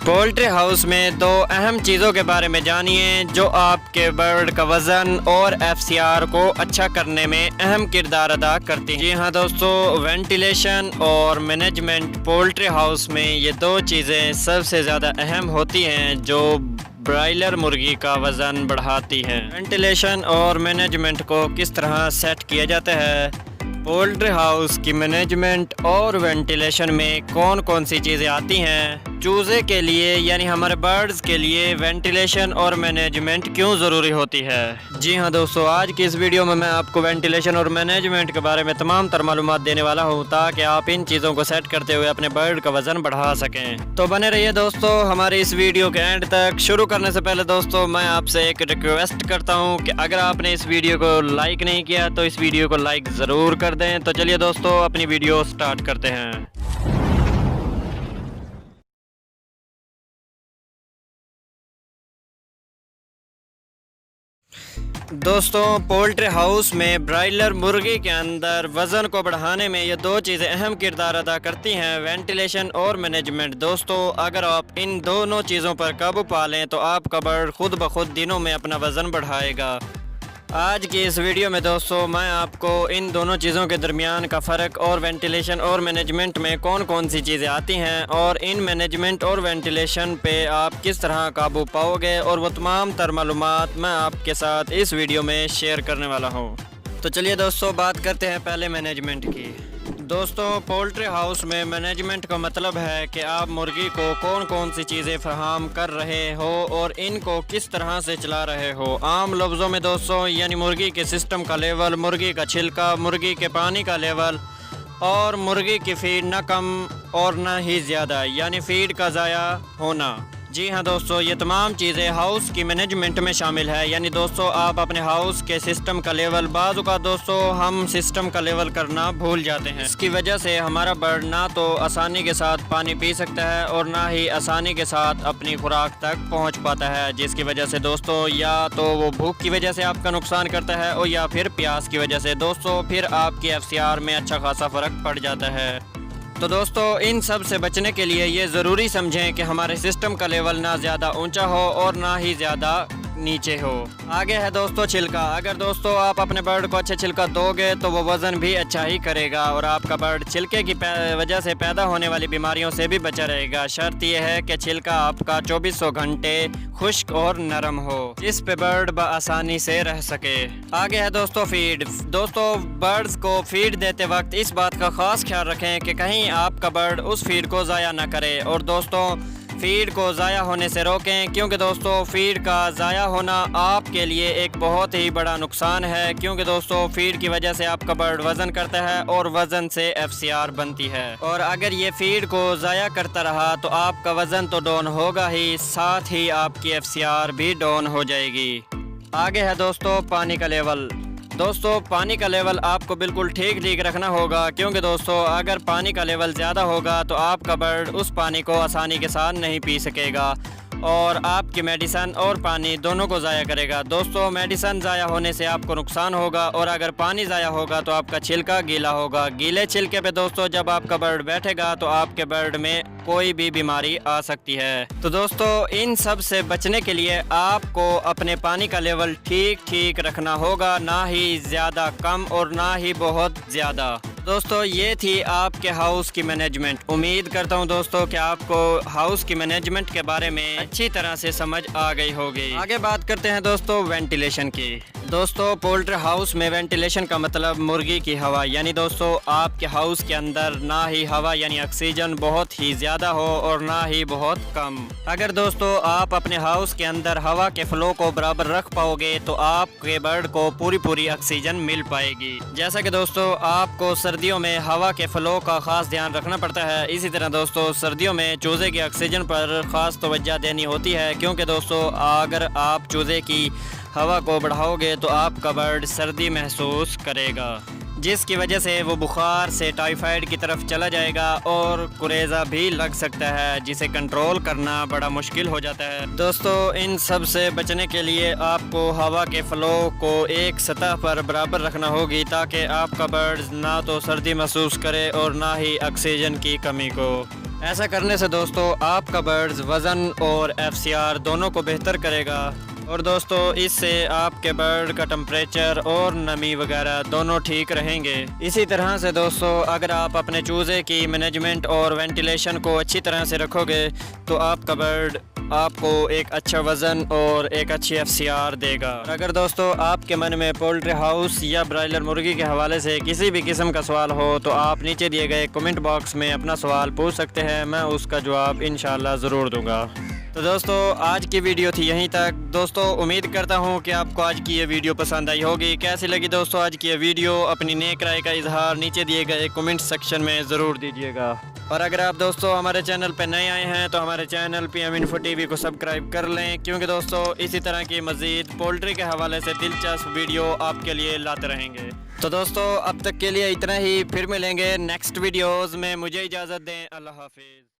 Poultry house میں دو اہم چیزوں کے بارے میں جانیے جو آپ کے برڈ کا وزن اور ایف سی آر کو اچھا کرنے میں اہم کردار ادا کرتی ہیں۔ جی ہاں دوستو، وینٹیلیشن اور مینجمنٹ پولٹری ہاؤس میں یہ دو چیزیں سب سے زیادہ اہم ہوتی ہیں جو برائلر مرغی کا وزن بڑھاتی ہیں۔ وینٹیلیشن اور مینجمنٹ کو کس طرح سیٹ کیا جاتا ہے؟ پولٹری ہاؤس کی مینجمنٹ اور وینٹیلیشن میں کون کون سی چیزیں آتی ہیں؟ چوزے کے لیے یعنی ہمارے برڈز کے لیے وینٹیلیشن اور مینجمنٹ کیوں ضروری ہوتی ہے؟ جی ہاں دوستو، آج کی اس ویڈیو میں آپ کو وینٹیلیشن اور مینجمنٹ کے بارے میں تمام تر معلومات دینے والا ہوں تاکہ آپ ان چیزوں کو سیٹ کرتے ہوئے اپنے برڈ کا وزن بڑھا سکیں۔ تو بنے رہیے دوستو ہماری اس ویڈیو کے اینڈ تک۔ شروع کرنے سے پہلے دوستو میں آپ سے ایک ریکویسٹ کرتا ہوں کہ اگر آپ نے اس ویڈیو کو لائک نہیں کیا تو اس ویڈیو کو لائک ضرور کر دیں۔ تو چلیے دوستو اپنی ویڈیو سٹارٹ کرتے ہیں۔ دوستوں، پولٹری ہاؤس میں برائلر مرغی کے اندر وزن کو بڑھانے میں یہ دو چیزیں اہم کردار ادا کرتی ہیں، وینٹیلیشن اور مینجمنٹ۔ دوستوں، اگر آپ ان دونوں چیزوں پر قابو پا لیں تو آپ کا برڈ خود بخود دنوں میں اپنا وزن بڑھائے گا۔ آج کی اس ویڈیو میں دوستوں میں آپ کو ان دونوں چیزوں کے درمیان کا فرق اور وینٹیلیشن اور مینجمنٹ میں کون کون سی چیزیں آتی ہیں اور ان مینجمنٹ اور وینٹیلیشن پہ آپ کس طرح قابو پاؤ گے اور وہ تمام تر معلومات میں آپ کے ساتھ اس ویڈیو میں شیئر کرنے والا ہوں۔ تو چلیے دوستوں بات کرتے ہیں پہلے مینجمنٹ کی۔ دوستوں، پولٹری ہاؤس میں مینجمنٹ کا مطلب ہے کہ آپ مرغی کو کون کون سی چیزیں فراہم کر رہے ہو اور ان کو کس طرح سے چلا رہے ہو۔ عام لفظوں میں دوستوں یعنی مرغی کے سسٹم کا لیول، مرغی کا چھلکا، مرغی کے پانی کا لیول اور مرغی کی فیڈ نہ کم اور نہ ہی زیادہ یعنی فیڈ کا ضائع ہونا۔ جی ہاں دوستو، یہ تمام چیزیں ہاؤس کی مینجمنٹ میں شامل ہے۔ یعنی دوستو آپ اپنے ہاؤس کے سسٹم کا لیول، بعض اوقات دوستو ہم سسٹم کا لیول کرنا بھول جاتے ہیں۔ اس کی وجہ سے ہمارا برڈ نہ تو آسانی کے ساتھ پانی پی سکتا ہے اور نہ ہی آسانی کے ساتھ اپنی خوراک تک پہنچ پاتا ہے، جس کی وجہ سے دوستو یا تو وہ بھوک کی وجہ سے آپ کا نقصان کرتا ہے اور یا پھر پیاس کی وجہ سے دوستو پھر آپ کی ایف سی آر میں اچھا خاصا فرق پڑ جاتا ہے۔ تو دوستو ان سب سے بچنے کے لیے یہ ضروری سمجھیں کہ ہمارے سسٹم کا لیول نہ زیادہ اونچا ہو اور نہ ہی زیادہ نیچے ہو۔ آگے ہے دوستو چھلکا۔ اگر دوستو آپ اپنے برڈ کو اچھا چھلکا دو گے تو وہ وزن بھی اچھا ہی کرے گا اور آپ کا برڈ چھلکے کی وجہ سے پیدا ہونے والی بیماریوں سے بھی بچا رہے گا۔ شرط یہ ہے کہ چھلکا آپ کا 2400 گھنٹے خشک اور نرم ہو جس پہ برڈ بآسانی سے رہ سکے۔ آگے ہے دوستو فیڈ۔ دوستو برڈز کو فیڈ دیتے وقت اس بات کا خاص خیال رکھیں کہ کہیں آپ کا برڈ اس فیڈ کو ضائع نہ کرے اور دوستو فیڈ کو ضائع ہونے سے روکیں، کیونکہ دوستو فیڈ کا ضائع ہونا آپ کے لیے ایک بہت ہی بڑا نقصان ہے، کیونکہ دوستو فیڈ کی وجہ سے آپ کا برڈ وزن کرتا ہے اور وزن سے ایف سی آر بنتی ہے، اور اگر یہ فیڈ کو ضائع کرتا رہا تو آپ کا وزن تو ڈاؤن ہوگا ہی، ساتھ ہی آپ کی ایف سی آر بھی ڈاؤن ہو جائے گی۔ آگے ہے دوستو پانی کا لیول۔ دوستو پانی کا لیول آپ کو بالکل ٹھیک رکھنا ہوگا، کیونکہ دوستو اگر پانی کا لیول زیادہ ہوگا تو آپ کا برڈ اس پانی کو آسانی کے ساتھ نہیں پی سکے گا اور آپ کی میڈیسن اور پانی دونوں کو ضائع کرے گا۔ دوستو میڈیسن ضائع ہونے سے آپ کو نقصان ہوگا اور اگر پانی ضائع ہوگا تو آپ کا چھلکا گیلا ہوگا۔ گیلے چھلکے پہ دوستو جب آپ کا برڈ بیٹھے گا تو آپ کے برڈ میں کوئی بھی بیماری آ سکتی ہے۔ تو دوستو ان سب سے بچنے کے لیے آپ کو اپنے پانی کا لیول ٹھیک رکھنا ہوگا، نہ ہی زیادہ کم اور نہ ہی بہت زیادہ۔ دوستو یہ تھی آپ کے ہاؤس کی مینجمنٹ۔ امید کرتا ہوں دوستو کہ آپ کو ہاؤس کی مینجمنٹ کے بارے میں اچھی طرح سے سمجھ آ گئی ہوگی۔ آگے بات کرتے ہیں دوستو وینٹیلیشن کی۔ دوستو پولٹری ہاؤس میں وینٹیلیشن کا مطلب مرغی کی ہوا، یعنی دوستو آپ کے ہاؤس کے اندر نہ ہی ہوا یعنی آکسیجن بہت ہی زیادہ ہو اور نہ ہی بہت کم۔ اگر دوستو آپ اپنے ہاؤس کے اندر ہوا کے فلو کو برابر رکھ پاؤ گے تو آپ کے برڈ کو پوری آکسیجن مل پائے گی۔ جیسا کہ دوستو آپ کو سردیوں میں ہوا کے فلو کا خاص دھیان رکھنا پڑتا ہے، اسی طرح دوستو سردیوں میں چوزے کی آکسیجن پر خاص توجہ دینی ہوتی ہے، کیونکہ دوستو اگر آپ چوزے کی ہوا کو بڑھاؤ گے تو آپ کا برڈ سردی محسوس کرے گا، جس کی وجہ سے وہ بخار سے ٹائیفائڈ کی طرف چلا جائے گا اور کوریزا بھی لگ سکتا ہے، جسے کنٹرول کرنا بڑا مشکل ہو جاتا ہے۔ دوستو ان سب سے بچنے کے لیے آپ کو ہوا کے فلو کو ایک سطح پر برابر رکھنا ہوگی تاکہ آپ کا برڈ نہ تو سردی محسوس کرے اور نہ ہی آکسیجن کی کمی کو ایسا کرنے سے دوستو آپ کا برڈز وزن اور FCR دونوں کو بہتر کرے گا، اور دوستو اس سے آپ کے برڈ کا ٹمپریچر اور نمی وغیرہ دونوں ٹھیک رہیں گے۔ اسی طرح سے دوستو اگر آپ اپنے چوزے کی مینجمنٹ اور وینٹیلیشن کو اچھی طرح سے رکھو گے تو آپ کا برڈ آپ کو ایک اچھا وزن اور ایک اچھی FCR دے گا۔ اگر دوستو آپ کے من میں پولٹری ہاؤس یا برائلر مرغی کے حوالے سے کسی بھی قسم کا سوال ہو تو آپ نیچے دیے گئے کمنٹ باکس میں اپنا سوال پوچھ سکتے ہیں، میں اس کا جواب انشاءاللہ ضرور دوں گا۔ تو دوستو آج کی ویڈیو تھی یہیں تک۔ دوستو امید کرتا ہوں کہ آپ کو آج کی یہ ویڈیو پسند آئی ہوگی۔ کیسی لگی دوستو آج کی یہ ویڈیو؟ اپنی نیک رائے کا اظہار نیچے دیے گئے کمنٹ سیکشن میں ضرور دیجیے گا، اور اگر آپ دوستو ہمارے چینل پہ نئے آئے ہیں تو ہمارے چینل PM Info TV کو سبسکرائب کر لیں، کیونکہ دوستو اسی طرح کی مزید پولٹری کے حوالے سے دلچسپ ویڈیو آپ کے لیے لاتے رہیں گے۔ تو دوستو اب تک کے لیے اتنا ہی، پھر ملیں گے نیکسٹ ویڈیوز میں۔ مجھے اجازت دیں، اللہ حافظ۔